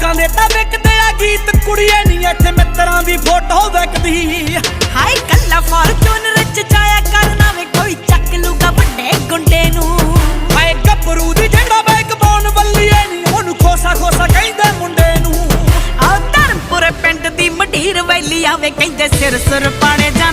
ਲੋਕਾਂ ਦੇ ਤਾਂ ਵਿਕਦੇ ਆ ਗੀਤ, ਕੁੜੀਏ ਨੀ ਇੱਥੇ ਮਿੱਤਰਾਂ ਦੀ ਫੋਟੋ ਵਿਕਦੀ। ਹਾਏ ਕੱਲਾ ਫਾਰਚੂਨਰ ਚ ਜਾਇਆ ਕਰਨਾ ਵੇ ਕੋਈ ਚੱਕ ਲੂਗਾ ਵੱਡੇ ਗੁੰਡੇ ਨੂੰ। ਹਾਏ ਗੱਭਰੂ ਦੀ ਜਿਹੜਾ ਬੈਗ ਪਾਉਣ ਵੱਲੀਏ ਨੀ ਉਹਨੂੰ ਖੋਸਾ ਖੋਸਾ ਕਹਿੰਦੇ ਮੁੰਡੇ ਨੂੰ। ਆ ਧਰਮਪੁਰ ਪਿੰਡ ਦੀ ਮਢੀਰ ਵੈਲੀ ਆਵੇ ਕਹਿੰਦੇ ਸਿਰ ਸੁਰ ਪਾੜੇ ਜਾਂ